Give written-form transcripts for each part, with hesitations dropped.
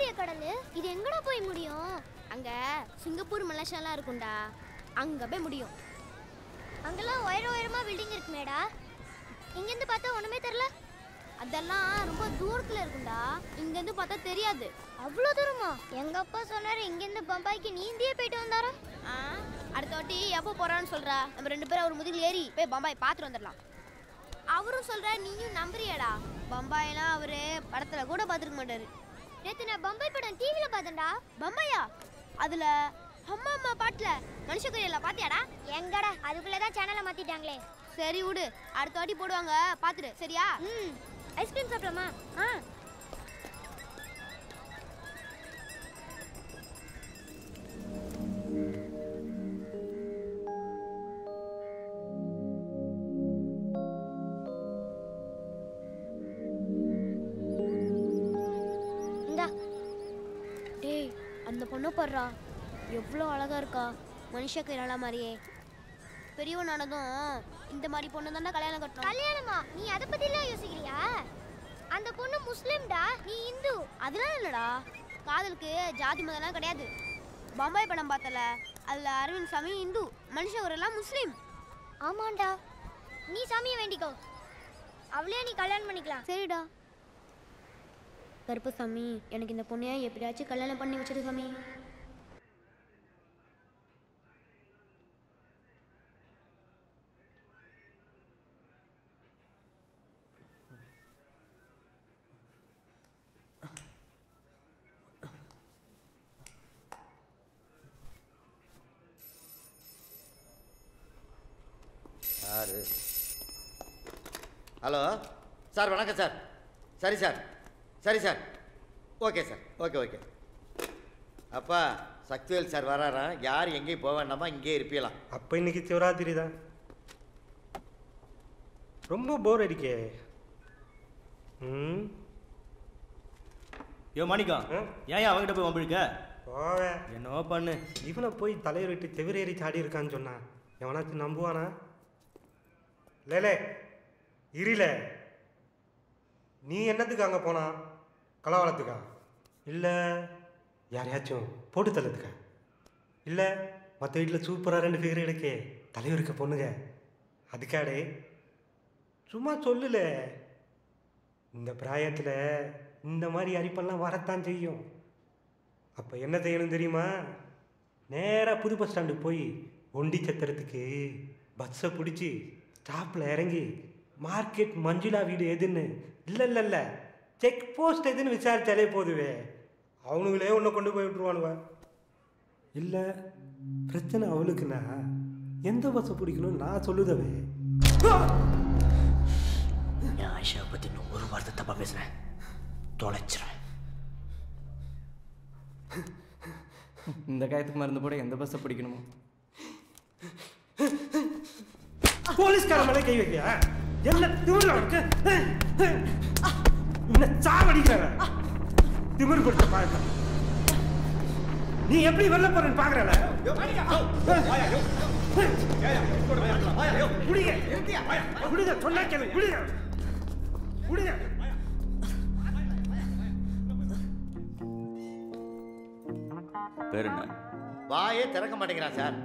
பெரிய கடல் இது எங்கடா போய் முடியும்? அங்க சிங்கப்பூர் மலேசியாலாம் இருக்கும்டா, அங்க போய் முடியும். அங்கெல்லாம் உயரமா பில்டிங் இருக்குமேடா, இங்கேருந்து பார்த்தா ஒண்ணுமே தெரியல. அதெல்லாம் ரொம்ப தூரத்துல இருக்கும்டா, இங்கேருந்து பார்த்தா தெரியாது. அவ்வளோ தூரமா? எங்க அப்பா சொன்னாரு இங்கேருந்து பம்பாய்க்கு நீந்தியே போயிட்டு வந்தாரா. அடுத்த வாட்டி எப்போ போறான்னு சொல்றா, நம்ம 2 பேரும் அவர் முதுகில் ஏறி போய் பம்பாய் பார்த்துட்டு வந்துடலாம். அவரும் சொல்ற, நீயும் நம்புறியாடா? பம்பாயெல்லாம் அவரு படத்துல கூட பார்த்துருக்க மாட்டாரு. நேத்து நான் பம்பாய் படம் டிவில பார்த்தேன்டா. பம்பாயா? அதுல அம்மா அம்மா பாட்டுல மனுஷகுரியல பாத்தியாடா? எங்கடா, அதுக்குள்ளதான் சேனலை மாத்திட்டாங்களே. சரி விடு, அடுத்த வாட்டி போடுவாங்க பாத்துடு, சரியா? ஐஸ்கிரீம் சாப்பிடலாமா? டேய், அந்த பொண்ணு பாடுறா, எவ்வளோ அழகா இருக்கா, மனுஷ கையாள மாதிரியே. பெரியவனானதும் இந்த மாதிரி பொண்ணு தானே கல்யாணம் கட்டணும். கல்யாணமா? நீ அதை பத்திலாம் யோசிக்கிறியா? அந்த பொண்ணு முஸ்லிம்டா, நீ இந்து. அதெல்லாம் இல்லடா, காதலுக்கு ஜாதி மதம்லாம் கிடையாது. பம்பாய் படம் பார்த்தல, அதுல அரவிந்த் சாமி இந்து, மனுஷவரெல்லாம் முஸ்லீம். ஆமாண்டா, நீ சாமியை வேண்டிக்கோ, அவளே நீ கல்யாணம் பண்ணிக்கலாம். சரிடா. கருப்பு சாமி, எனக்கு இந்த பொண்ணையா எப்படியாச்சும் கல்யாணம் பண்ணி வச்சது சாமி. யாரு? ஹலோ சார், வணக்கம் சார். சரி சார், சரி sir, okay sir, okay okay. அப்பா சக்திவேல் சார் வராராம், யார் எங்கேயும் போக வேண்டாமா, இங்கேயே இருப்பீலாம். அப்போ இன்னைக்கு சிவராத்திரி தான், ரொம்ப போர் அடிக்கே. யோ மாணிக்கம், ஏன் அவங்ககிட்ட போய் வம்பிழுக்க? போவேன், என்னவோ பண்ணு. இவனை போய் தலைவர் விட்டு தெவிரேறி சாடி இருக்கான்னு சொன்னா எவனாச்சும் நம்புவானா? லேலே இரில, நீ என்னத்துக்கு அங்கே போனா? கலவரத்துக்கா? இல்லை யாரையாச்சும் போட்டு தள்ளதுக்கா? இல்லை மற்ற வீட்டில் சூப்பராக 2 ஃபிகர் எடுக்கே தலைவருக்க பொண்ணுங்க, அதுக்காடே? சும்மா சொல்லல, இந்த பிராயத்தில் இந்த மாதிரி அரிப்பெல்லாம் வரத்தான் செய்யும். அப்போ என்ன செய்யணும் தெரியுமா? நேராக புது பஸ் ஸ்டாண்டுக்கு போய் ஒண்டி சத்திரத்துக்கு பஸ்ஸை பிடிச்சி ஸ்டாப்பில் இறங்கி மார்க்கெட் மஞ்சுளா வீடு எதுன்னு இல்லை செக் போஸ்ட் எதுன்னு விசாரித்தாலே போதுவே, அவனுங்களே ஒன்று கொண்டு போய் விட்டுருவானுவ. இல்லை பிரச்சனை அவளுக்குன்னா எந்த பஸ்ஸை பிடிக்கணும்னு நான் சொல்லுதவே. நான் ஆயிஷாவை பற்றி இன்னும் ஒரு வார்த்தை தப்பாக பேசுகிறேன், தொலைச்சிறேன். இந்த காயத்துக்கு மருந்து போட எந்த பஸ்ஸை பிடிக்கணுமோ? போலீஸ்கார மேலே கை வைக்க என்ன திமிர் அவனுக்கு? என்ன சாவடிக்கிற திமிர் கொடுத்த பாருங்க. நீ எப்படி வெளில போறன்னு பாக்குறல? சொன்னா கேளு, பேர் என்ன? வாயே திறக்க மாட்டேங்கிறான் சார்.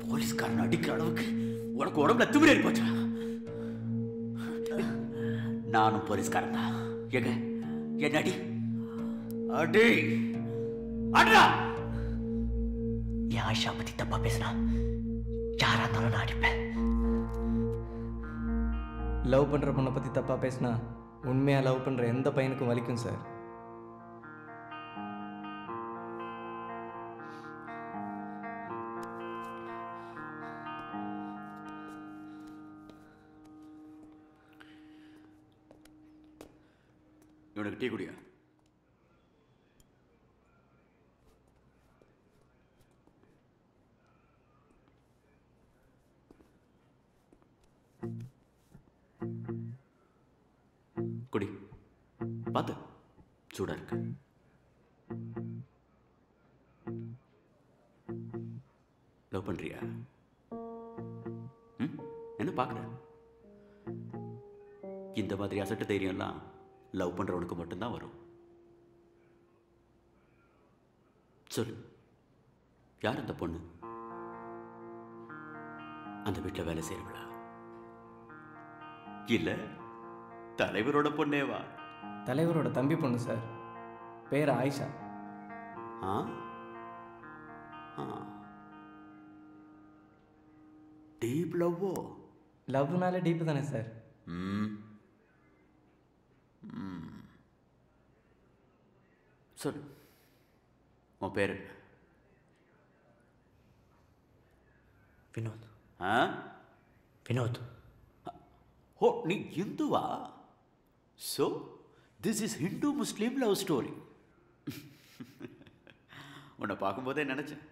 போலீஸ்காரன் அடிக்கிற அளவுக்கு உனக்கு உடம்புல திமிரேறி போச்சா? நானும் போலீஸ்காரன் தான். எங்க என்ன அடி அடி அடா! என் ஆயிஷா பத்தி தப்பா பேசினா யாரா இருந்தாலும் நான் அடிப்பேன். லவ் பண்ணுற பொண்ணை பற்றி தப்பாக பேசினா உண்மையாக லவ் பண்ணுற எந்த பையனுக்கும் வலிக்கும் சார். இவனுக்கு டீ குடியா? குடி, பார்த்து சூடா இருக்கு. லவ் பண்ணுறியா? என்ன பார்க்குற? இந்த மாதிரி அசட்டு தைரியம்லாம் லவ் பண்ணுறவனுக்கு மட்டும்தான் வரும். சொல்லு, யார் அந்த பொண்ணு? அந்த வீட்டில் வேலை செய்யறவளா? இல்லை தலைவரோட பொண்ணேவா? தலைவரோட தம்பி பொண்ணு சார், பேர் ஆயிஷா. ஆ டீப் லவ்வோ? லவ்னாலே டீப்பு தானே சார். சொல்லு, உன் பேர் என்ன? வினோத். ஆ வினோத். ஓ, நீ இந்துவா? So this is Hindu Muslim love story. உன்னை பார்க்கும்போதே நினச்சேன்,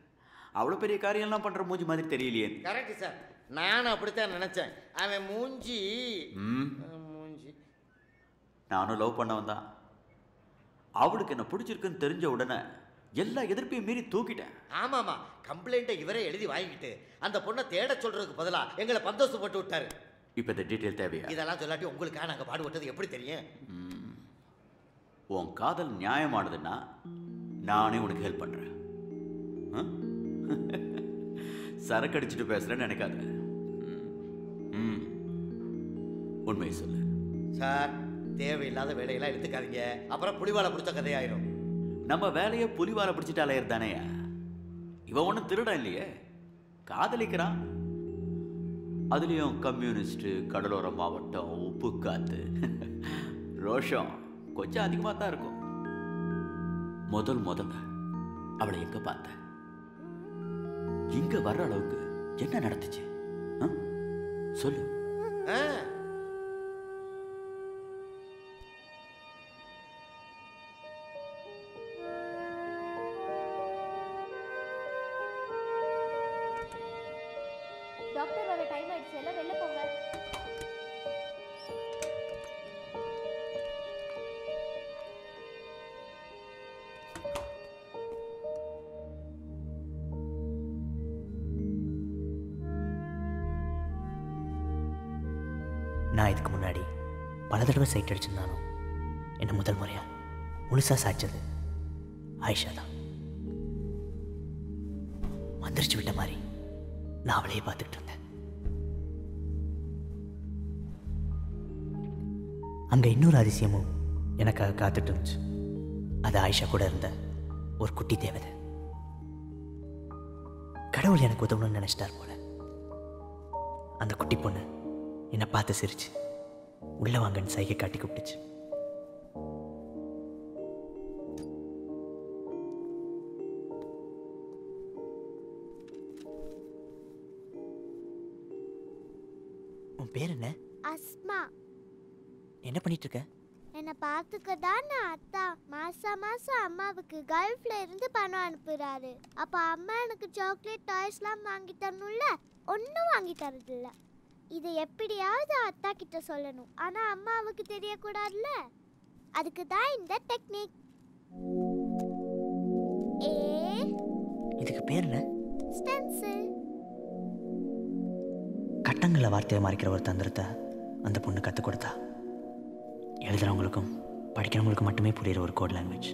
அவ்வளோ பெரிய காரியம்லாம் பண்ணுற மூஞ்சி மாதிரி தெரியலையே. கரெக்ட் சார், நானும் அப்படித்தான் நினச்சேன். அவன் மூஞ்சி நானும் லவ் பண்ணவன் தான். அவளுக்கு என்ன பிடிச்சிருக்குன்னு தெரிஞ்ச உடனே எல்லா எதிர்ப்பையும் மீறி தூக்கிட்டேன். ஆமாமா, கம்ப்ளைண்ட்டை இவரே எழுதி வாங்கிட்டு அந்த பொண்ணை தேட சொல்றதுக்கு பதிலாக எங்களை பந்தோசப்பட்டு விட்டாரு. இப்போ இந்த டீட்டெயில் தேவையா? இதெல்லாம் சொல்லாட்டி உங்களுக்காக நாங்கள் பாடுபட்டது எப்படி தெரியும்? உன் காதல் நியாயமானதுன்னா நானே உனக்கு ஹெல்ப் பண்ணுறேன். சரக்கு அடிச்சுட்டு பேசுகிறேன்னு நினைக்காத. உண்மையை சொல்லு சார். தேவையில்லாத வேலையெல்லாம் எடுத்துக்காதீங்க, அப்புறம் புலிவாலை பிடிச்ச கதையாயிரும். நம்ம வேலையை புலிவாலை பிடிச்சிட்டு அலையிறது தானேயா? இவன் ஒன்றும் திருடம் இல்லையே, காதலிக்கிறான். அதுலேயும் கம்யூனிஸ்ட்டு, கடலோர மாவட்டம், உப்பு காத்து, ரோஷம் கொஞ்சம் அதிகமாக தான் இருக்கும். முதல்ல அவளை எங்க பார்த்த? இங்க வர்ற அளவுக்கு என்ன நடந்துச்சு சொல்லு. டாக்டர் வர டைம் ஆயிடுச்சு, எல்லாம் வெளில போங்க. நான் இதுக்கு முன்னாடி பல தடவை சைட் அடிச்சிருந்தாலும் என்னை முதல் முறையா முழுசா சாய்ச்சது ஆயிஷா தான். மந்திரிச்சு விட்ட மாதிரி நான் அவளையே பார்த்துக்கிட்டு இருந்தேன். அங்கே இன்னொரு அதிசயமும் எனக்காக காத்துட்டு இருந்துச்சு. அது ஆயிஷா கூட இருந்த ஒரு குட்டி தேவதை. கடவுள் எனக்கு உதவணும்னு நினைச்சிட்டார் போல. அந்த குட்டி பொண்ணு என்னை பார்த்து சிரிச்சு உள்ள வாங்கன்னு சைகை காட்டி கூப்பிட்டுச்சு. உன் பேர் என்ன? அஸ்மா. என்ன பண்ணிட்டு இருக்க? என்னை பார்த்துக்கதான் நான் அத்தா மாசம் அம்மாவுக்கு கல்ஃப்ல இருந்து பணம் அனுப்புறாரு. அப்போ அம்மா எனக்கு சாக்லேட் டாய்ஸ்லாம் வாங்கி தரணும்ல, ஒன்றும் வாங்கி தரதில்ல. இதை எப்படியாவது அத்தா கிட்ட சொல்லணும், ஆனால் அம்மாவுக்கு தெரியக்கூடாதுல்ல. அதுக்கு தான் இந்த டெக்னிக். இதுக்கு பேர் என்ன? ஸ்டென்சில். கட்டங்களை வார்த்தையை மறைக்கிற ஒரு தந்திரத்தை அந்த பொண்ணு கற்றுக் கொடுத்தா. எழுதுறவங்களுக்கும் படிக்கிறவங்களுக்கும் மட்டுமே புரியுற ஒரு கோட் லாங்குவேஜ்.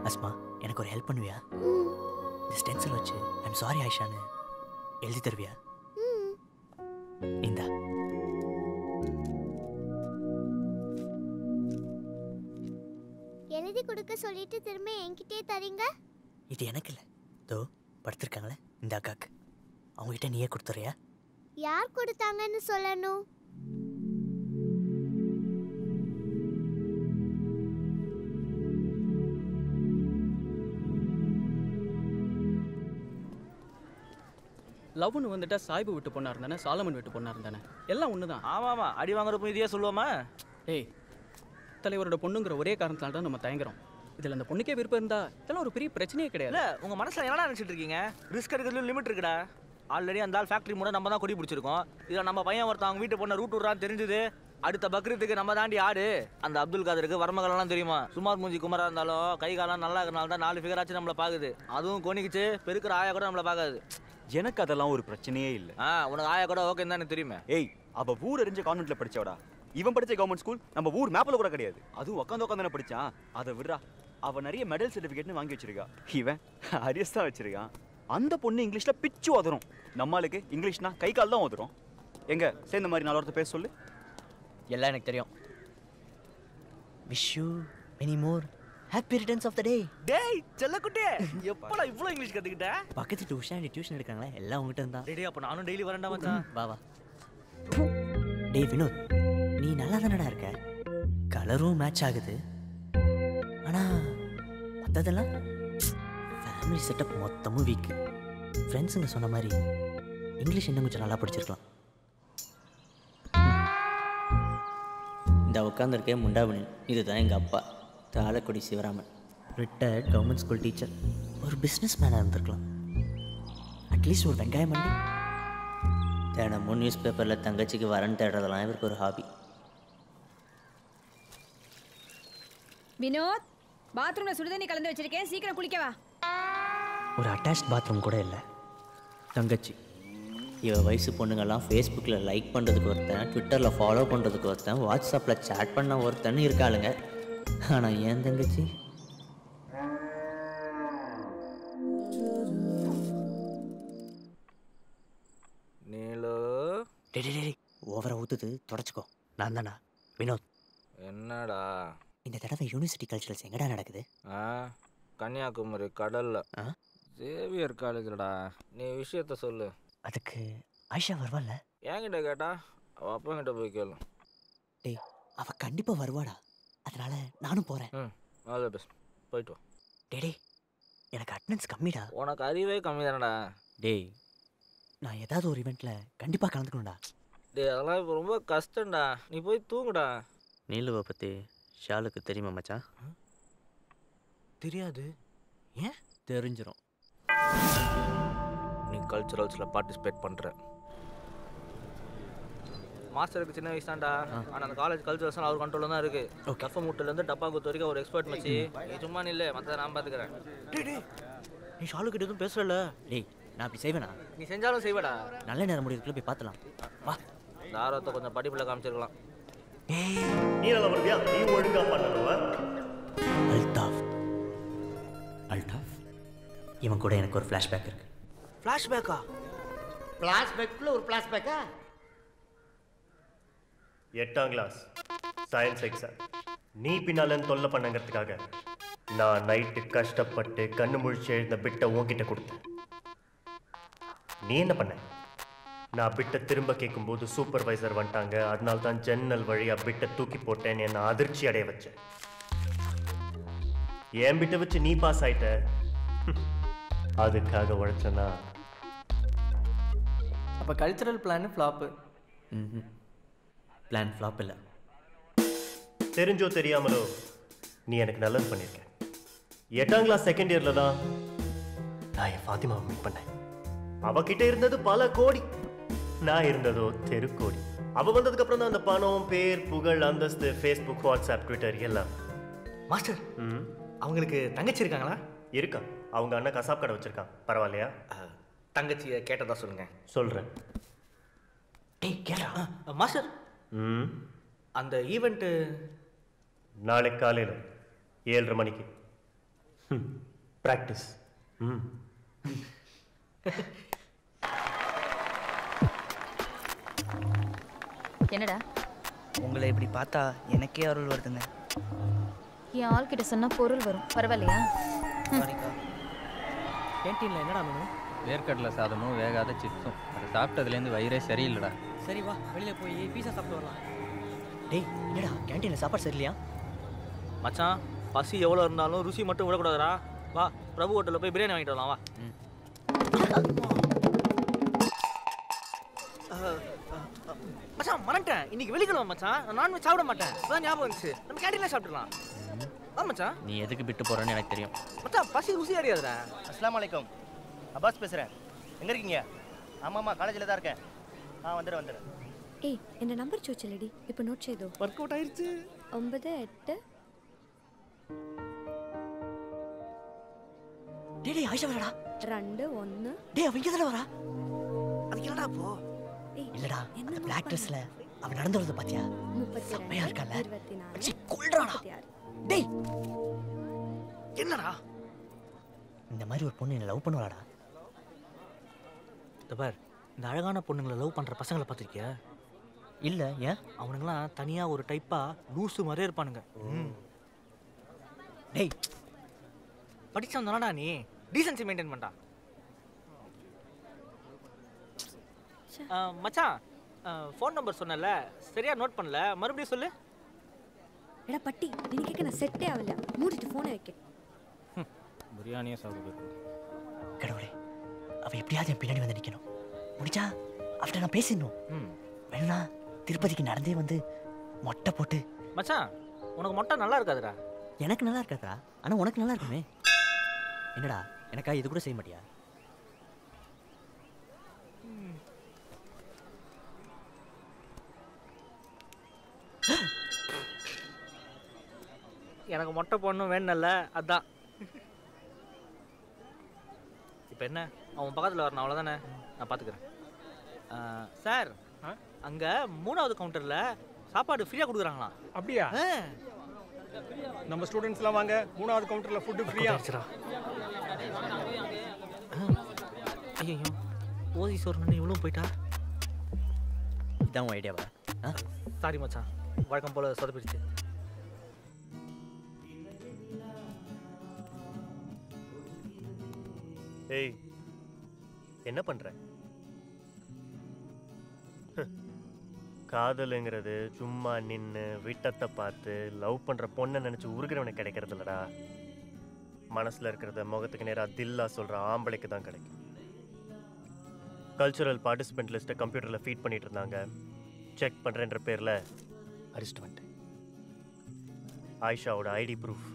அஸ்மா, எனக்கு ஒரு ஹெல்ப் பண்ணுவியா? இந்த ஸ்டென்சில் வச்சு ஐம் சாரி ஆயிஷான்னு எழுதி தருவியா? இந்தா. எழுதி கொடுக்க சொல்லிட்டு திரும்ப என்கிட்டே தரீங்க? இது எனக்கு இல்லை, தோ படுத்திருக்காங்களே இந்த அக்காக்கு, அவங்ககிட்ட நீயே கொடுத்துறியா? யார் கொடுத்தாங்கன்னு சொல்லணும். லவ்னு வந்துட்டா சாய்பு விட்டு பொண்ணா இருந்தானே, சாலமன் விட்டு பொண்ணா இருந்தானே, எல்லாம் ஒன்று தான். ஆமாம், அடி வாங்குறப்போ இதையே சொல்லுவோமா? ஏய், தலைவரோட பொண்ணுங்கிற ஒரே காரணத்தால் தான் நம்ம தயங்குறோம். இதில் அந்த பொண்ணுக்கே விருப்பம் இருந்தா இதெல்லாம் ஒரு பெரிய பிரச்சனையே கிடையாது. இல்லை, உங்கள் மனசில் என்னடா நினச்சிட்டு இருக்கீங்க? ரிஸ்க் எடுக்கிறதுல லிமிட் இருக்குடா. ஆல்ரெடி அந்த ஆள் ஃபேக்ட்ரி மூட நம்ம தான் கொடி பிடிச்சிருக்கோம். இதில் நம்ம பையன் ஒருத்தன் அவங்க வீட்டு பொண்ணை ரூட் விட்றான்னு தெரிஞ்சுது, அடுத்த பக்ரீத்துக்கு நம்ம தாண்டி ஆடு. அந்த அப்துல் காதருக்கு வர்மகலாம் தெரியுமா? சுமார் மூஞ்சி குமரா இருந்தாலும் கை காலம் நல்லா இருக்கனால தான் 4 ஃபிகர் ஆச்சு நம்மள பாக்குது. அதுவும் கோணிக்குச்சு பெருக்கிற ஆயா கூட நம்மள பாக்காது. எனக்கு அதெல்லாம் ஒரு பிரச்சனையே இல்லை. உனக்கு ஆயா கூட ஓகே தான் தெரியுமே. ஏய், அவ ஊர் அறிஞ்ச கான்வென்ட்ல படிச்சவடா. இவன் படிச்ச கவர்மெண்ட் ஸ்கூல் நம்ம ஊர் மேப்ல கூட கிடையாது. அதுவும் உட்காந்து படிச்சான். அதை விடுறா. அவ நிறைய மெடல் சர்டிஃபிகேட்னு வாங்கி வச்சிருக்கா. இவன் அரியஸ் தான் வச்சிருக்கான். அந்த பொண்ணு இங்கிலீஷ்ல பிச்சு உதரும். நம்மளுக்கு இங்கிலீஷ்னா கை கால் தான் உதரும். எங்க சேர்ந்த மாதிரி 4 வார்த்தை பேச சொல்லு. எல்லாம் எனக்கு தெரியும். Wish you many more happy returns of the day. டேய் செல்லக்குட்டி, எப்படா இவ்ளோ இங்கிலீஷ் கத்துக்கிட்ட? பக்கத்து டியூஷன் எடுக்காங்களே, எல்லாம் உங்ககிட்ட இருந்தா. டேய் அப்ப நானும் டெய்லி வரேன்டா மச்சான். வா வா. டேய் வினோத், நீ நல்லா தானடா இருக்க. கலரும் மேட்ச் ஆகுது. ஆனா மற்றதெல்லாம் ஃபேமிலி செட்டப் மொத்தமும் வீக்கு. ஃப்ரெண்ட்ஸுங்க சொன்ன மாதிரி இங்கிலீஷ் இன்னும் கொஞ்சம் நல்லா படிச்சிருக்கலாம். இந்த உட்காந்துருக்கேன் முண்டாமணி. இதுதான் எங்கள் அப்பா Thalakudi Sivaraman, retired government school teacher. ஒரு பிஸ்னஸ் மேனாக இருந்திருக்கலாம். அட்லீஸ்ட் ஒரு வெங்காயம் மண்டி. தினமும் நியூஸ் பேப்பரில் தங்கச்சிக்கு வரன்னு தேடுறதெல்லாம் இவருக்கு ஒரு ஹாபி. வினோத், பாத்ரூம்ல சுடுதண்ணி கலந்து வச்சிருக்கேன், சீக்கிரம் குளிக்கவா. ஒரு அட்டாச் பாத்ரூம் கூட இல்லை. தங்கச்சி இவ வயசு பொண்ணுங்கள்லாம் ஃபேஸ்புக்கில் லைக் பண்ணுறதுக்கு ஒருத்தன், ட்விட்டரில் ஃபாலோ பண்ணுறதுக்கு ஒருத்தன், வாட்ஸ்அப்பில் சேட் பண்ண ஒருத்தன் இருக்காளுங்க. ஆனால் ஏன் தங்கச்சி நீலோ டே ஓவரா ஊற்றுது, தொடச்சிக்கோ. நான் தானா வினோத். என்னடா இந்த தடவை யூனிவர்சிட்டி கல்ச்சுரல்ஸ் எங்கடா நடக்குது? கன்னியாகுமரி கடல்ல சேவியர் காலேஜ்லடா. நீ விஷயத்த சொல்லு. அதுக்கு ஆயிஷா வருவாள்ல? என்கிட்ட கேட்டா அவள் அப்பா கிட்ட போய் கேளு. டேய் அவள் கண்டிப்பாக வருவாடா. அதனால நானும் போகிறேன். ஆல் தி பெஸ்ட், போயிட்டு வா. டே எனக்கு அட்டெண்டன்ஸ் கம்மிடா. உனக்கு அறிவே கம்மி தானடா. டேய் நான் ஏதாவது ஒரு ஈவெண்ட்டில் கண்டிப்பாக கலந்துக்கணும்டா. டேய் அதெல்லாம் இப்போ ரொம்ப கஷ்டம்டா. நீ போய் தூங்குடா. நீலுவை பற்றி ஷாலுக்கு தெரியுமா மச்சான்? தெரியாது. ஏன்? தெரிஞ்சிடும். நீ கல்ச்சுரல்ஸில் பார்ட்டிசிபேட் பண்ணுற. மாஸ்டருக்கு சின்ன வயசு தான்டா. ஆனால் அந்த காலேஜ் கல்ச்சுரல்ஸ் அவர் கண்ட்ரோலில் தான் இருக்குது. டஃப் மூட்டிலேருந்து டப்பா குத்து வரைக்கும் ஒரு எக்ஸ்பர்ட் மச்சி. நீ சும்மா நில்லை, மற்றதை நான் பார்த்துக்கிறேன். டேய் நீ ஷாலுக்கிட்ட எதுவும் பேசல. டேய் நான் அப்படி செய்வேனா? நீ செஞ்சாலும் செய்வடா. நல்ல நேரம் முடிவுக்குள்ள போய் பார்த்துலாம் வா. தாரத்தை கொஞ்சம் படிப்பில் காமிச்சிருக்கலாம். நீ நல்லா வருவியா? நீ ஒழுங்கா பண்ணுவ. அல்தாஃப் இவன் கூட எனக்கு ஒரு ஃப்ளாஷ்பேக் இருக்கு. ஃப்ளாஷ்பேக்கா? ஃப்ளாஷ்பேக்குள்ள ஒரு ஃப்ளாஷ்பேக்கா? 8ஆம் கிளாஸ் சயின்ஸ் எக்ஸாம். நீ பின்னால தொல்லை பண்ணங்கிறதுக்காக நான் நைட்டு கஷ்டப்பட்டு கண்ணு முழிச்சு எழுந்த பிட்டை உன்கிட்ட கொடுத்தேன். நீ என்ன பண்ண? நான் பிட்டை திரும்ப கேட்கும்போது சூப்பர்வைசர் வந்துட்டாங்க. அதனால தான் ஜன்னல் வழியா பிட்டை தூக்கி போட்டேன்னு என்னை அதிர்ச்சி அடைய வச்சேன். என் பிட்டை வச்சு நீ பாஸ் ஆயிட்ட. அதுக்காக உழைச்சனா? அப்போ cultural plan flop? Plan flop இல்லை. தெரிஞ்சோ தெரியாமலோ நீ எனக்கு நல்லது பண்ணியிருக்க. 8ஆம் கிளாஸ் செகண்ட் இயரில் தான் நான் என் ஃபாத்திமாவை மீட் பண்ணேன். அவகிட்ட இருந்தது பல கோடி, நான் இருந்ததோ தெருக்கோடி. அவள் வந்ததுக்கப்புறம் தான் அந்த பணம், பேர், புகழ், அந்தஸ்து, ஃபேஸ்புக், வாட்ஸ்அப், ட்விட்டர் எல்லாம். மாஸ்டர் அவங்களுக்கு தங்கச்சி இருக்காங்களா? இருக்கா. அவங்க அண்ணன் கசாப் கடை வச்சிருக்கான். பரவாயில்லையா? தங்கச்சியை கேட்டதா சொல்லுங்க. சொல்கிறேன். டேய் கேளா மாஸ்டர். அந்த ஈவெண்ட்டு நாளைக்கு காலையில் 7:30 மணிக்கு ப்ராக்டிஸ். என்னடா உங்களை இப்படி பார்த்தா எனக்கே அருள் வருதுங்க. என் ஆள்கிட்ட சொன்னா பொருள் வரும். பரவாயில்லையா? கேன்டீனில் என்னடா மெனு? வேர்க்கடலை சாதமும் வேகாத சிப்ஸும். அதை சாப்பிட்டதுலேருந்து வயிறே சரியில்லைடா. சரி வா வெளியில் போய் பீஸா சாப்பிட்டு வரலாம். டேய் என்னடா கேன்டீனில் சாப்பாடு சரியில்லையா? மச்சான் பசி எவ்வளோ இருந்தாலும் ருசி மட்டும் விடக்கூடாதுடா. வா பிரபு ஹோட்டலில் போய் பிரியாணி வாங்கிட்டு வரலாம். வா. மச்சான் மறந்துட்டேன், இன்னைக்கு வெள்ளிக்கிழமை மச்சான். நான் நான்வெஜ் சாப்பிட மாட்டேன். அதான் ஞாபகம் வந்துச்சு. நம்ம கேன்டீன்ல சாப்பிட்டுலாம். வா மச்சான். நீ எதுக்கு விட்டு போறேன்னு எனக்கு தெரியும். மச்சான் பசி ருசி அடையாதுடா. அஸ்ஸலாமு அலைக்கும். அப்பாஸ் பேசுகிறேன். எங்கே இருக்கீங்க? ஆமாம்மா காலேஜில் தான் இருக்கேன். வந்துடுறேன். ഏയ് എൻ്റെ നമ്പർ ചോദിച്ചല്ലേടി ഇപ്പൊ നോട്ട് ചെയ്തോ? വർക്കൗട്ട് ആയിരിച്ചു. 98 டேய் ஆயிஷா வரடா. 21 டேய் அவ இங்க தான வரா? அது என்னடா போ? இல்லடா அந்த பிளாக் ட்ரெஸ்ல அவ நடந்து வரத பாத்தியா? 32 செமையா இருக்கல. 24 சி கொல்றாடா. டேய் என்னடா? இந்த மாதிரி ஒரு பொண்ணு என்ன லவ் பண்ணுவாடா? பார் இந்த அழகான பொண்ணுங்களை லவ் பண்ணுற பசங்களை பார்த்துருக்கியா? இல்லை ஏன்? அவனுங்களாம் தனியாக ஒரு டைப்பாக லூஸு மாதிரியே இருப்பானுங்க. டேய் படிச்சவன்தானடா நீ, டீசன்சி மெயின்டைன் பண்ணா. மச்சான் ஃபோன் நம்பர் சொன்னல சரியா நோட் பண்ணல, மறுபடியும் சொல்லு. எடா பட்டி நீ கேட்க நான் செட்டே ஆகல, மூடிட்டு ஃபோனை வைக்க. பிரியாணியே சாப்பிடு. கடவுளே அவ எப்படியாவது என் பின்னாடி வந்து நிற்கணும். முடிஞ்சா அவட்ட நான் பேசிடணும். வேணா திருப்பதிக்கு நடந்தே வந்து மொட்டை போட்டு. மச்சான் உனக்கு மொட்டை நல்லா இருக்காதுடா. எனக்கு நல்லா இருக்காதா? ஆனால் உனக்கு நல்லா இருக்குமே. என்னடா எனக்கா இது கூட செய்ய மாட்டியா? எனக்கு மொட்டை போடணும் வேணும்ல, அதான். இப்போ என்ன அவன் பக்கத்தில் வரணும், அவ்வளோதானே, நான் பார்த்துக்கிறேன். சார் அங்கே 3வது கவுண்டரில் சாப்பாடு ஃப்ரீயாக கொடுக்குறாங்களாம். அப்படியா? நம்ம ஸ்டூடெண்ட்ஸ்லாம் வாங்க, 3வது கவுண்டரில் ஃபுட்டு ஃப்ரீயா. ஐயோ ஓதி சோறு இவ்வளோ போயிட்டா. இதான் உன் ஐடியாவா? சாரி மச்சான், வழக்கம் போல் சொதப்பிடுச்சு. ஏய் என்ன பண்ற? காதலுங்கிறது சும்மா நின்று விட்டத்தை பார்த்து லவ் பண்ற பொண்ணை நினைச்சு உருகிறவனுக்கு கிடைக்கிறது இல்லடா. மனசுல இருக்கிறத முகத்துக்கு நேராக தில்லா சொல்ற ஆம்பளைக்கு தான் கிடைக்கும். கல்ச்சுரல் பார்ட்டிசிபென்ட் லிஸ்ட்டை கம்ப்யூட்டரில் ஃபீட் பண்ணிட்டு இருந்தாங்க. செக் பண்ணுறேன்ற பேரில் அரெஸ்ட் பண்ணிட்டேன். ஆயிஷாவோட ஐடி ப்ரூஃப்.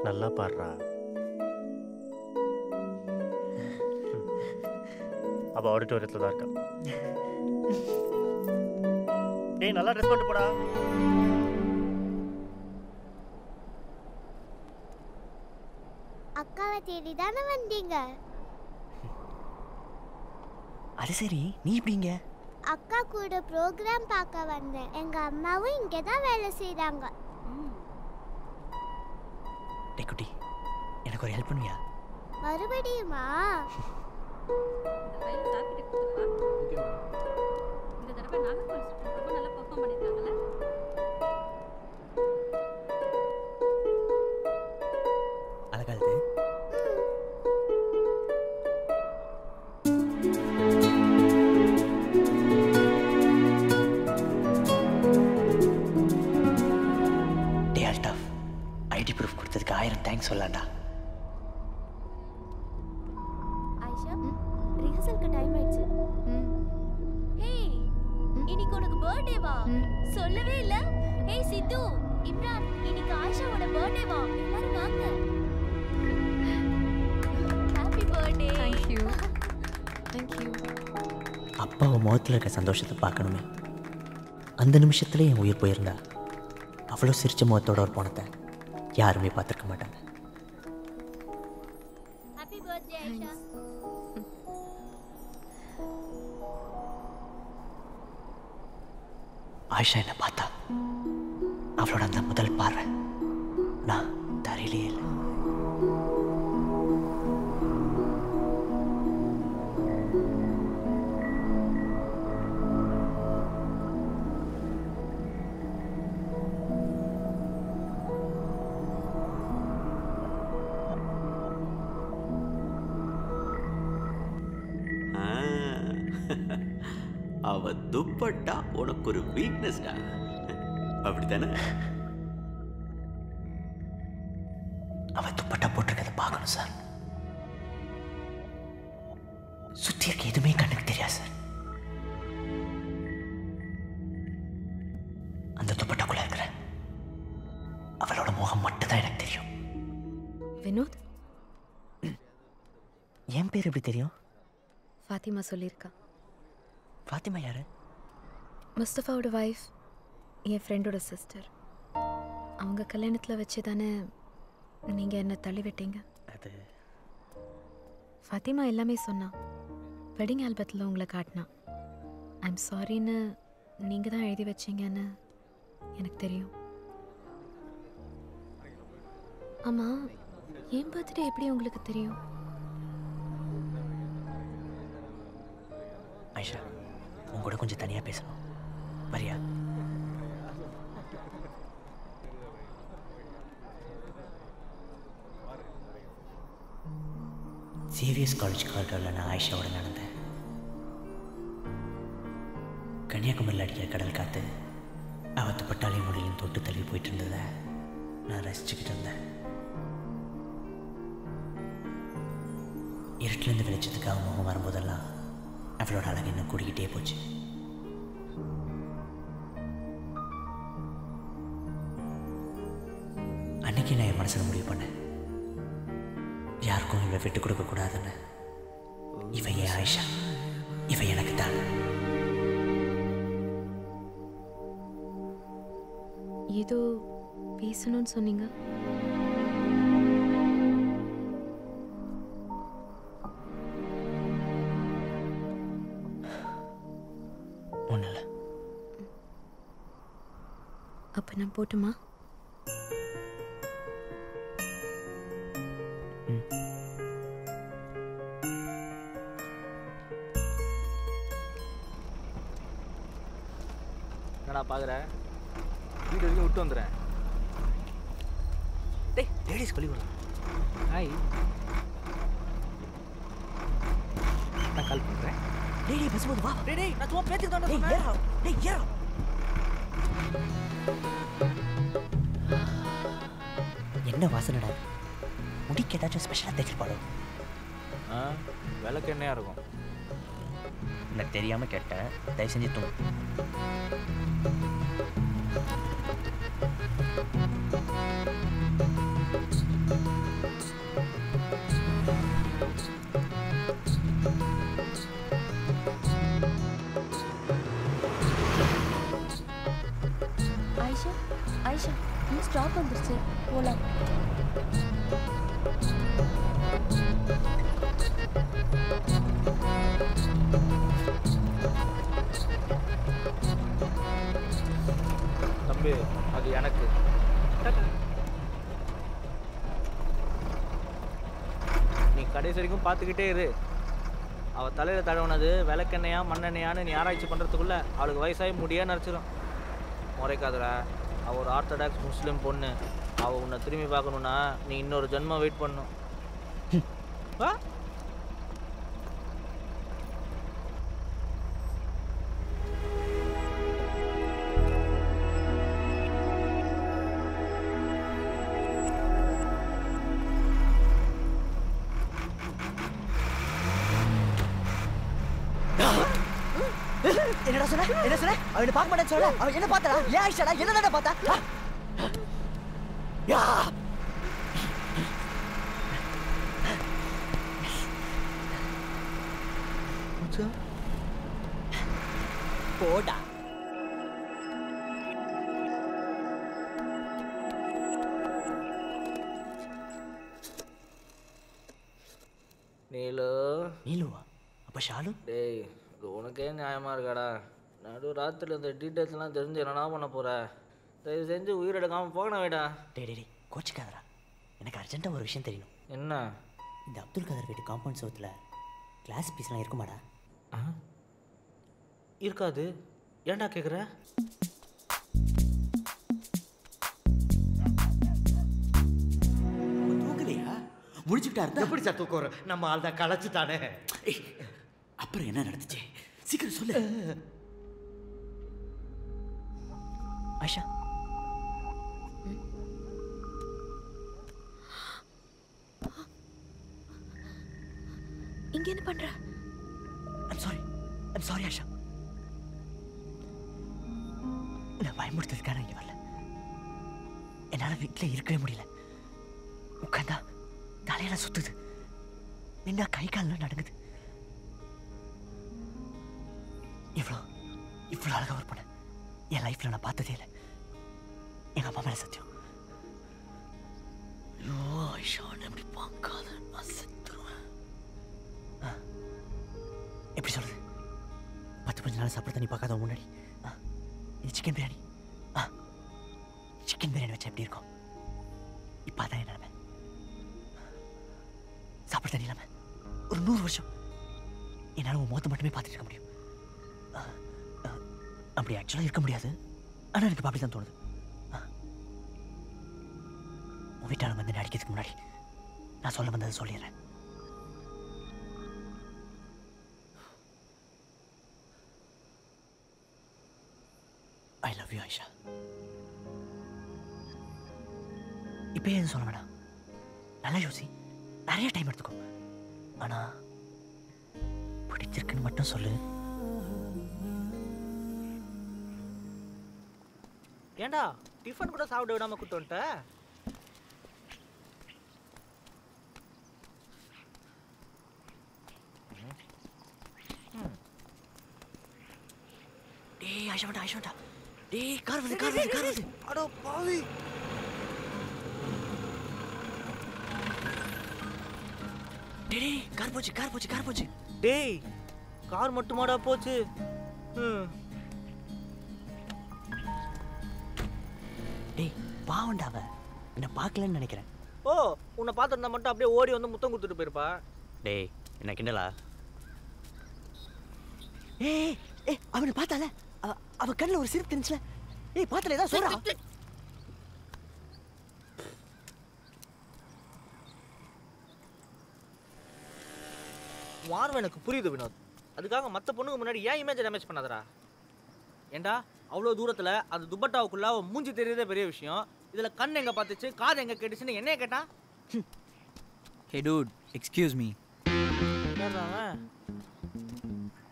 நல்லா பாடுறா. அவ ஆடிட்டோரியத்தில் தான் இருக்கா. டேய் நல்லா ட்ரெஸ் பண்ணிட்டு போடா. அக்காவை தேடி தானே வந்தீங்க? அது சரி, நீ எப்படிங்க? அக்கா கூட ப்ரோக்ராம் பார்க்க வந்தேன். எங்க அம்மாவும் இங்கே தான் வேலை செய்றாங்க. டேய் குட்டி, எனக்கு ஒரு ஹெல்ப் பண்ணுவியா? மறுபடியுமா? அழகாது. டே அல்டாஃப், ஐடி ப்ரூஃப் கொடுத்ததுக்கு 1000 தேங்க்ஸ் சொல்லலாம்டா. ஆயிஷா ரிஹர்சலுக்கு டைம் ஆயிடுச்சு. ஹேய் இன்னைக்கு உனக்கு பர்த்டேவா? சொல்லவே இல்ல. ஹேய் சித்து, இம்ரான், இன்னைக்கு ஆயிஷாவோட பர்த்டேவா? எல்லாரும் வாங்க. Happy birthday. Thank you. Thank you. அப்பாவை முகத்தில் இருக்க சந்தோஷத்தை பார்க்கணுமே. அந்த நிமிஷத்துல என் உயிர் போயிருந்தா அவ்வளோ சிரிச்ச முகத்தோட ஒரு போனத்தை யாருமே பார்த்துருக்க மாட்டாங்க. Happy birthday Ayesha. ஆயிஷா என்னை பார்த்தா அவளோட அந்த முதல் பார்வை நான் தரையிலே இல்லை. அவ துப்பட்டா உனக்கு ஒரு வீக்னஸ்டா, அப்படித்தானே? அவ துப்பட்டா போட்டிருக்கதை பார்க்கணும் சார். சுத்தி இருக்க எதுவுமே கண்ணுக்கு தெரியாது சார். அந்த துப்பட்டாக்குள்ள இருக்கிற அவளோட முகம் மட்டும்தான் எனக்கு தெரியும். வினோத், என் பேர் எப்படி தெரியும்? ஃபாத்திமா சொல்லியிருக்கா. ஃபாத்திமா யாரு? முஸ்தஃபாவோட வைஃப், என் ஃப்ரெண்டோட சிஸ்டர். அவங்க கல்யாணத்தில் வச்சு தானே நீங்கள் என்னை தள்ளி விட்டீங்க. அது ஃபாத்திமா எல்லாமே சொன்னா. வெட்டிங் ஆல்பத்தில் உங்களை காட்டினா. ஐம் சாரின்னு நீங்கள் தான் எழுதி வச்சீங்கன்னு எனக்கு தெரியும். ஆமாம், என் பர்த்டே எப்படி உங்களுக்கு தெரியும்? ஐஷா, உங்களோட கொஞ்சம் தனியாக பேசணும். வரியா? சேவியர்ஸ் காலேஜ் கார்டரில் நான் ஆயிஷாவோட நடந்தேன். கன்னியாகுமரியில் அடிக்கிற கடல் காற்று அவத்து பட்டாளி மொழியும் தொட்டு தள்ளி போயிட்டு இருந்ததை நான் ரசிச்சுக்கிட்டு இருந்தேன். இருட்டிலேருந்து வெளிச்சத்துக்கு அவன் முகம் வரும்போதெல்லாம் அவளோட அழகு இன்னும் கூடிக்கிட்டே போச்சு. அன்னைக்கு நான் என் மனசில் முடிவு பண்ணேன், யாருக்கும் இவளை விட்டு கொடுக்க கூடாதுன்னு. இவ ஏன் ஆயிஷா, இவ எனக்கு தான். ஏதோ பேசணும்னு சொன்னீங்க. ஒன்றும் இல்லை. அப்போ நான் போட்டுமா? என்னடா பார்க்குறேன், வீடு வரைக்கும் விட்டு வந்துடுறேன். டேய், லேடிஸ் கொல்லி விடலாம். ஹாய், நான் கால் பண்ணுறேன். டேய் பேசும்போது வா. டேய் நான் சும்மா பேச்சுக்கு தான் டேய் ஏறா, டேய் ஏறா. என்ன வாசனைடா? முடிக்கு ஏதாச்சும் ஸ்பெஷலாக தைச்சிருப்பாளோ? விளக்கு என்னையா இருக்கும்? எனக்கு தெரியாமல் கேட்டேன், தயவு செஞ்சு தூங்கு. ஆயிஷா, ஆயிஷா, இன்னும் ஸ்டாப் வந்துருச்சு, போலாம். தம்பி, அது எனக்கு. நீ கடைசி வரைக்கும் பார்த்துக்கிட்டே இரு. அவள் தலையில் தடவுனது விளக்கெண்ணையா மண்ணெண்ணையான்னு நீ ஆராய்ச்சி பண்ணுறதுக்குள்ள அவளுக்கு வயசாகி முடியே நரைச்சிடும். முறைக்காதடா, அவள் ஒரு ஆர்த்தடாக்ஸ் முஸ்லீம் பொண்ணு. அவள் உன்னை திரும்பி பார்க்கணுன்னா நீ இன்னொரு ஜென்மம் வெயிட் பண்ணணும். வா. என்னடா சொன்ன? என்ன சொன்ன? அவனை பார்க்க மாட்டேன்னு சொல்ல. அவன் என்ன பார்த்தா? ஏன் ஆயிஷாடா? என்னடா பார்த்தா? யா! போடா. நீலு. நீலுவா? அப்ப ஷாலு? டேய், இது உனக்கே நியாயமா இருக்காடா? நடு ராத்திரியில் இந்த டீட்டெயில்ஸ்லாம் தெரிஞ்சு என்னடா பண்ண போற? தயவு செஞ்சு உயிர் எடுக்காமல் போகணும் வேடா. டேய் டேய் கோச்சிக்காதடா, எனக்கு அர்ஜென்ட்டாக ஒரு விஷயம் தெரியணும். என்ன? இந்த அப்துல் கதர் வீட்டு காம்பவுண்ட் சவுத்தில் கிளாஸ் பீஸ்லாம் இருக்குமாடா? இருக்காது. ஏன்டா கேட்குற? தூக்கலையா? முடிச்சுக்கிட்டா இருந்தா எப்படி சார் தூக்கம் வரும்? நம்ம ஆள் தான் களைச்சுட்டானே. அப்புறம் என்ன நடந்துச்சு? சீக்கிரம் சொல்லு. ஆயிஷா, இங்க என்ன பண்ற? I'm sorry Asha. நான் பயமுறுத்ததுக்காக இங்கே வரல. என்னால் வீட்டில் இருக்கவே முடியல. உட்காந்தா தலையெல்லாம் சுத்துது. நின்னா கை கால்லாம் நடுங்குது. இவ்வளோ அழகா ஒரு பொண்ணு என் லைஃப்ல நான் பார்த்ததே இல்லை. எங்க அம்மா மேல சத்தியம். ஐயோ ஆயிஷா, எப்படி பார்க்காத நான் செத்துருவேன். எப்படி சொல்றது? 10 நாள் சாப்பிட தண்ணி பார்க்காத முன்னாடி இது சிக்கன் பிரியாணி. சிக்கன் பிரியாணி வச்சா எப்படி இருக்கும்? இப்போ அதான் என்ன நிலைமை. சாப்பிட தண்ணி இல்லாம ஒரு 100 வருஷம் என்னால் உன் முகத்தை மட்டுமே பார்த்துட்டு இருக்க முடியும். அப்படி ஆக்சுவலாக இருக்க முடியாது. ஆனால் எனக்கு அப்படி தான் தோணுது. உன் வீட்டாளம் வந்து அடிக்கிறதுக்கு முன்னாடி நான் சொல்ல வந்ததை சொல்லிடுறேன். I love you Ayesha. இப்போ ஏன் சொல்ல வேணாம், நல்லா யோசி, நிறைய டைம் எடுத்துக்கோ. ஆனா பிடிச்சிருக்குன்னு மட்டும் சொல்லு. ஏண்டா டிஃபன் கூட சாப்பிட விடாம கூட்டு வந்துட்ட? டேய் ஆயிஷா வேண்டா. டேய் கார் வருது. அடோ பாவி. டேய் கார் போச்சு. டேய் கார் மட்டுமாடா போச்சு? டேய் பாவண்டா அவ என்ன பார்க்கலன்னு நினைக்கிறேன். ஓ, உன்னை பார்த்துருந்தா மட்டும் அப்படியே ஓடி வந்து முத்தம் கொடுத்துட்டு போயிருப்பா. டேய் என்ன கிண்டலா? ஏய் அவனை பார்த்தால அவ கண்ணில் ஒரு சிரிப்பு தெரிஞ்சுல. ஏய் பார்த்தல ஏதாவது சொல்றா. வார்வை எனக்கு புரியுது வினோத். அதுக்காக மற்ற பொண்ணுக்கு முன்னாடி ஏன் இமேஜ் டேமேஜ் பண்ணாதடா. ஏண்டா அவ்வளோ தூரத்தில் அந்த துப்பட்டாவுக்குள்ள அவன் மூஞ்சி தெரியுறதே பெரிய விஷயம். இதில் கண் எங்கே பார்த்துச்சு, காது எங்கே கேட்டுச்சுன்னு என்னைய கேட்டா? Hey dude, excuse me.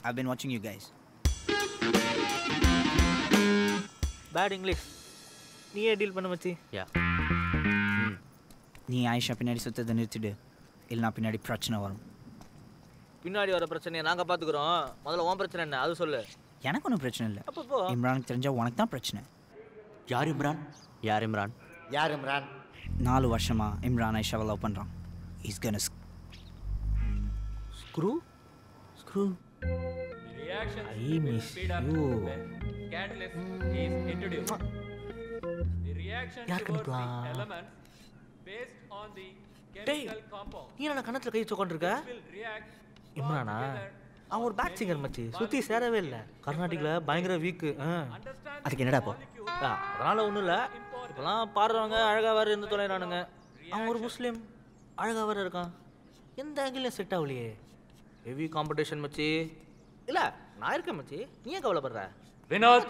I've been watching you guys. Bad English. நீயே டீல் பண்ண மச்சி. யா. நீ ஆயிஷா பின்னாடி சுத்தத்தை நிறுத்திடு, இல்லைனா பின்னாடி பிரச்சனை வரும். பின்னாடி வர பிரச்சனையை நாங்கள் பார்த்துக்குறோம். முதல்ல உன் பிரச்சனை என்ன அது சொல்லு. எனக்கு ஒன்றும் பிரச்சனை இல்லை. அப்போ இம்ரானுக்கு தெரிஞ்சால் உனக்கு தான் பிரச்சனை. யார் இம்ரான்? 4 வருஷமா இம்ரான் ஆயிஷாவை லவ் பண்ணுறான். He's gonna screw. I miss you. Catalyst is introduced. The reaction towards the elements based on the chemical compound. நீ என்ன கணத்துல கை வச்சுக்கொண்டிருக்க? will react. இம்ரானா அவன் ஒரு பேக் சிங்கர் மச்சி, சுற்றி சேரவே இல்லை. கர்நாடிக்கில் பயங்கர வீக்கு. அதுக்கு என்னடா இப்போ? அதனால் ஒன்றும் இல்லை. இப்போலாம் பாடுறவங்க அழகாக வேறு இருந்து தொலைறானுங்க. அவன் ஒரு முஸ்லீம் அழகாக வேறு இருக்கான். எந்த ஆங்கிலையும் செட் ஆகலையே. ஹெவி காம்படிஷன் மச்சி. இல்லை நான் இருக்கேன் மச்சி, நீ ஏன் கவலைப்படுற? Vinod,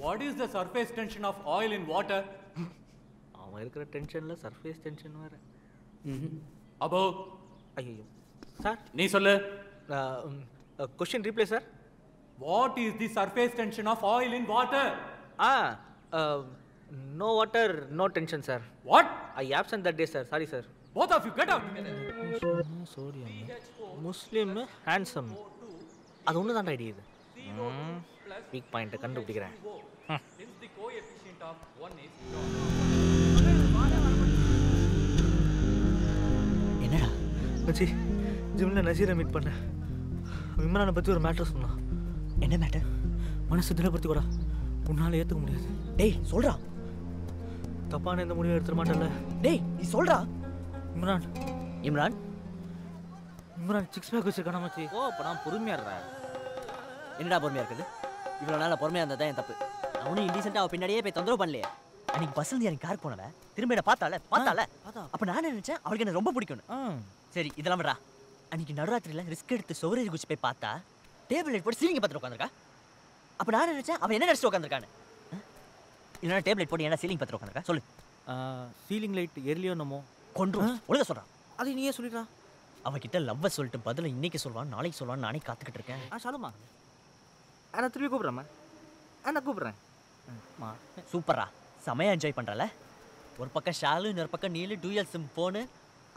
what is the surface tension of oil in water? அவன் இருக்கிற டென்ஷனில் சர்ஃபேஸ் டென்ஷன் வேறு. Above. ஐயோ சார் நீ சொல்லு. Question replay sir. What is the surface tension of oil in water? No water, no tension, sir. What? I absent that day, sir. Sorry, sir. Both of you, get out. Sodium. Muslim, handsome. அது ஒன்று தான் idea இது. Week பாயிண்ட்டை கண்டுபிடிக்கிறேன். Since the coefficient of 1 is என்னடா மச்சி, ஜிம்மில் நசீரை meet பண்ணேன். இம்ரானை பற்றி ஒரு மேட்டர் சொன்னான். என்ன மேட்டர்? மனசு திடப்படுத்தி கூட உன்னால் ஏற்றுக்க முடியாது. டேய் சொல்றா. தப்பான எந்த முடிவை எடுத்துட மாட்டேன்ல. டேய் நீ சொல்றா. இம்ரான் இம்ரான் சிக்ஸ் பேக் வச்சிருக்கானா மச்சி? ஓ அப்போ நான் பொறுமையாக இருக்கேன். என்னடா பொறுமையாக இருக்குது? இவ்வளோ நாள் பொறுமையாக இருந்தால் தான் என் தப்பு. அவனும் இன்டீசெண்டாக அவள் பின்னாடியே போய் தொந்தரவு பண்ணலையே. அன்னைக்கு பஸ்ஸில் எனக்கு கார் போனவ திரும்ப என்ன பார்த்தால அப்போ நான் நினைச்சேன் அவளுக்கு என்ன ரொம்ப பிடிக்கணும். சரி இதெல்லாம் விடா. அன்னைக்கு நடுராத்திரியில் ரிஸ்க் எடுத்து சோரேஜ் குச்சி போய் பார்த்தா டேபிள் லைட் போட்டு சீலிங்கை பார்த்துட்டு உட்காந்துருக்கா. அப்போ நான் நினைச்சேன் அவன் என்ன நினச்சிட்டு உட்காந்துருக்கான்னு. இல்லைனா டேபிள் லைட் போட்டு என்ன சீலிங் பார்த்துட்டு உட்காந்துருக்கா சொல்லு. சீலிங் லைட் எர்லியோ நம்ம கொண்டு ஒழுங்க சொல்கிறான். அது நீயே சொல்லிடுறா. அவகிட்ட லவ்வை சொல்லிட்டு பதில் இன்னைக்கு சொல்லுவான் நாளைக்கு சொல்லுவான். நானே காத்துக்கிட்டு இருக்கேன். சொல்லுமா. நான் திருப்பி கூப்பிட்றேம்மா. நான் கூப்பிட்றேன். சூப்பரா செமையா என்ஜாய் பண்ணுறல. ஒரு பக்கம் ஷாலு இன்னொரு பக்கம் நீலு டூயல் சிம் ஃபோனு.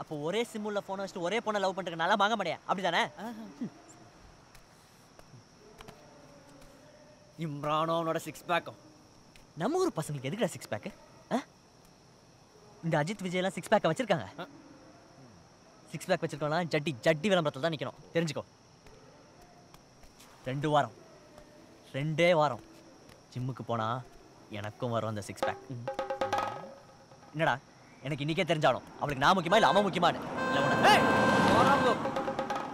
அப்போ ஒரே சிம் உள்ள ஃபோனை வச்சுட்டு ஒரே பொண்ணை லவ் பண்ணுறதுக்கு நல்லா வாங்க முடியாது அப்படி தானே? இம்ரானோ அவனோட 6 பேக்கும். நம்ம ஊர் பசங்களுக்கு எதுக்குடா 6 பேக்கு? இந்த அஜித் விஜயெல்லாம் 6 பேக்கை வச்சிருக்காங்க. 6 பேக் வச்சிருக்கோம்லாம் ஜட்டி விளம்பரத்தில் தான் நிற்கணும், தெரிஞ்சுக்கோ. 2 வாரம் 2 வாரம் ஜிம்முக்கு போனால் எனக்கும் வரும் அந்த 6 பேக். என்னடா எனக்கு இன்னைக்கே தெரிஞ்சாலும் அவளுக்கு நான் முக்கியமா இல்லை அவன் முக்கியமானு இல்லை?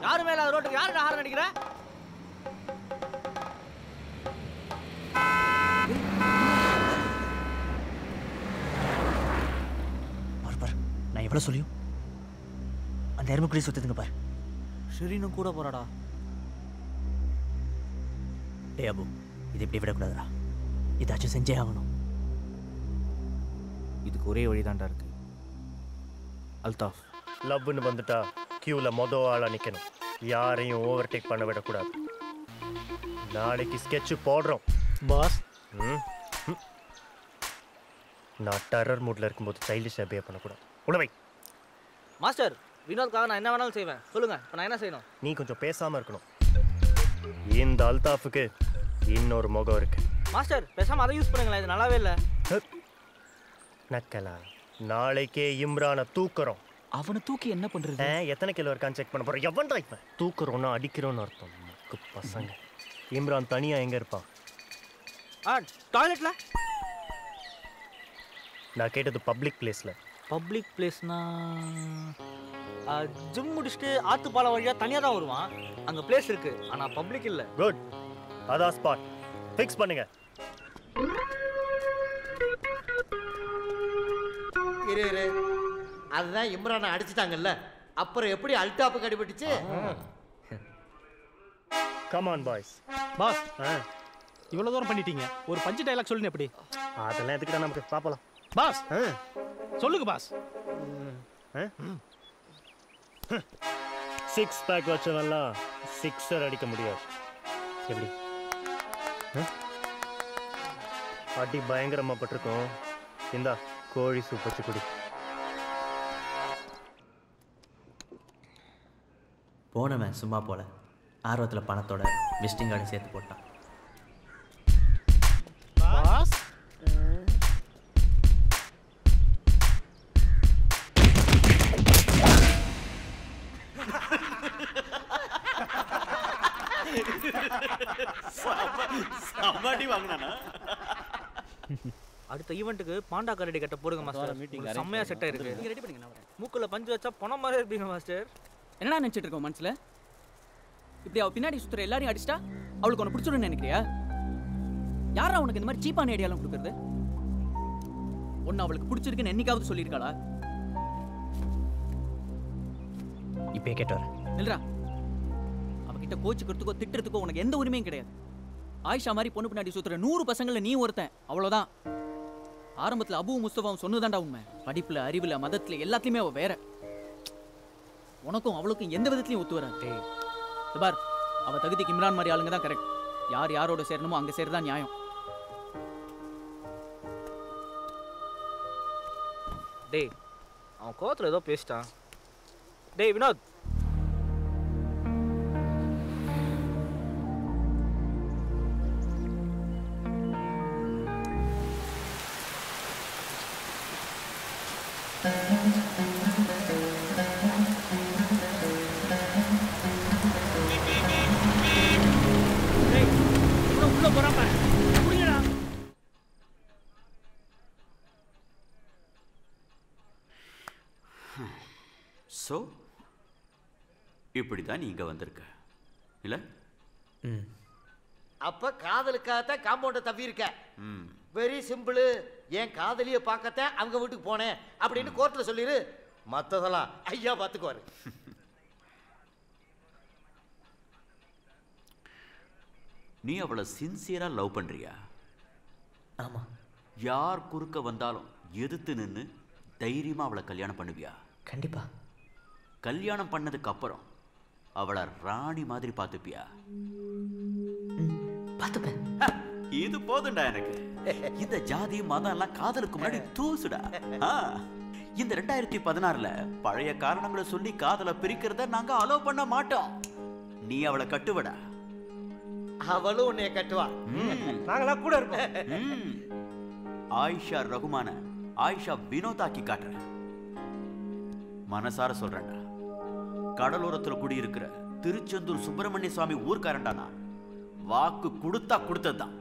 யாரு மேல ரோட்டுக்கு யாரு ஹாரன் அடிக்கிற? பாரு நான் எவ்வளோ சொல்லியும் அந்த எருமைக்குடி சுத்துதுங்க பாரு. ஷெரீனும் கூட போறாடா. டே அபு, இது இப்படி விடக்கூடாதுடா, ஏதாச்சும் செஞ்சே ஆகணும். இதுக்கு ஒரே வழிதான்டா இருக்கு. அல்தாஃப், லவ்னு வந்துட்டா கியூவில் ஆளாக நிற்கணும். யாரையும் ஓவர்டேக் பண்ண விடக்கூடாது. நாளைக்கு ஸ்கெட்சு போடுறோம் பாஸ். நான் டெரர் மூடில் இருக்கும்போது சைல்டிஷாக பிஹேவ் பண்ணக்கூடாது. உணவை மாஸ்டர், வினோத்காக நான் என்ன வேணாலும் செய்வேன். சொல்லுங்க, இப்போ நான் என்ன செய்யணும்? நீ கொஞ்சம் பேசாமல் இருக்கணும். இந்த அல்தாஃபுக்கு இன்னொரு முகம் இருக்கு. மாஸ்டர், பேசாமல் அதை யூஸ் பண்ணுங்களேன், இது நல்லாவே இல்லை. நக்கலா, நாளைக்கே இம்ரானை தூக்குறோம். அவனை தூக்கி என்ன பண்றது? எத்தனை கிலோ இருக்கான்னு செக் பண்ண போறோம். எவன்டா இப்ப தூக்குறோம்னா அடிக்கிறோம்னு அர்த்தம். மக்கு பசங்க. இம்ரான் தனியா எங்க இருப்பான்? டாய்லெட்ல. நான் கேட்டது பப்ளிக் பிளேஸ்ல. பப்ளிக் பிளேஸ்னா ஜிம் முடிச்சுட்டு ஆத்துப்பாலம் வழியா தனியா தான் வருவான். அங்க பிளேஸ் இருக்கு, ஆனா பப்ளிக் இல்ல. குட், அதான் ஸ்பாட். ஃபிக்ஸ் பண்ணுங்க. இரு, அதுதான் இம்ரானை அடிச்சிட்டாங்கல்ல, அப்புறம் எப்படி அல்டாப்புக்கு அடிபட்டுச்சு? Come on boys. பாஸ், இவ்வளவு தூரம் பண்ணிட்டீங்க, ஒரு பஞ்சு டயலாக் சொல்லுங்க. எப்படி? அதெல்லாம் எதுக்குடா நமக்கு? பாப்பலாம் பாஸ். சொல்லுங்க பாஸ். 6 பேக் வச்சவெல்லாம் 6er அடிக்க முடியாது. எப்படி? அடி பயங்கரமா பட்டிருக்கோம். இந்தா கோழி சூப் வச்சு குடி. போனவன் சும்மா போல, ஆர்வத்தில் பணத்தோட விசிட்டிங் கார்டு சேர்த்து போட்டான். பாஸ், சமாடி வாங்கினானா? அடுத்த ஈவெண்ட்டுக்கு பாண்டா கரடி கட்ட போடுங்க மாஸ்டர். செம்மையா செட் ஆயிருக்கு. நீங்க ரெடி பண்ணுங்க, நான் வரேன். மூக்குல பஞ்சு வச்சா பணம் மாதிரி இருப்பீங்க மாஸ்டர். என்னடா நினைச்சிட்டு இருக்கோம் மனசுல? இப்படி அவ பின்னாடி சுத்துற எல்லாரையும் அடிச்சிட்டா அவளுக்கு உன்னை பிடிச்சிடும்னு நினைக்கிறியா? யாரா உனக்கு இந்த மாதிரி சீப்பான ஐடியாலாம் கொடுக்கறது? ஒன்னு அவளுக்கு பிடிச்சிருக்குன்னு என்னைக்காவது சொல்லியிருக்காளா? இப்பயே கேட்டு வரேன். இல்லடா, அவகிட்ட கோச்சுக்கிறதுக்கோ திட்டுறதுக்கோ உனக்கு எந்த உரிமையும் கிடையாது. ஆயிஷா மாதிரி பொண்ணு பின்னாடி சுத்துற 100 பசங்கள நீ ஒருத்தன், அவ்வளவுதான். ஆரம்பத்துல அபு முஸ்தபாவும் சொன்னதாண்டா உண்மை. படிப்புல, அறிவுல, மதத்துல எல்லாத்துலயுமே அவ வேற. உனக்கும் அவளுக்கும் எந்த விதத்திலையும் ஒத்து வராது. பார், அவ தகுதிக்கு இம்ரான் மாதிரி ஆளுங்க தான் கரெக்ட். யார் யாரோட சேரணுமோ அங்க சேரதான் நியாயம். டேய், அவன் கோவத்துல ஏதோ பேசிட்டான். டேய் வினோத், உள்ள போறான் பாரு. புரியடா. ஸோ இப்படி தான் நீ இங்கே வந்திருக்க இல்லை? அப்ப காதலுக்காகத்தான் காம்பவுண்டை தப்பி இருக்க. Very simple. என் காதலியை பார்க்கத்தான் அவங்க வீட்டுக்கு போனேன் அப்படின்னு கோர்ட்டில் சொல்லிடு. மற்றதெல்லாம் ஐயா பார்த்துக்குவாரு. நீ அவளை சின்சியராக லவ் பண்ணுறியா? ஆமாம். யார் குறுக்க வந்தாலும் எதிர்த்து நின்று தைரியமாக அவளை கல்யாணம் பண்ணுவியா? கண்டிப்பாக. கல்யாணம் பண்ணதுக்கு அப்புறம் அவளை ராணி மாதிரி பார்த்துப்பியா? பார்த்துப்பேன். இது போதும்டா எனக்கு. இந்த ஜாதி மதம் எல்லாம் காதலுக்கு முன்னாடி தூசுடா. இந்த 2016ல பழைய காரணங்களை சொல்லி காதலை பிரிக்கிறத நாங்க அலோவ் பண்ண மாட்டோம். நீ அவளை கட்டுவடா. அவளும் உன்னைய கட்டுவா. நாங்களா கூட இருப்போம். ஆயிஷா ரகுமான ஆயிஷா வினோதாக்கி காட்டுறேன். மனசார சொல்றேன்டா. கடலோரத்துல குடியிருக்கிற திருச்செந்தூர் சுப்பிரமணிய சுவாமி ஊர்க்காரன்டா நான். வாக்கு கொடுத்தா கொடுத்ததுதான்.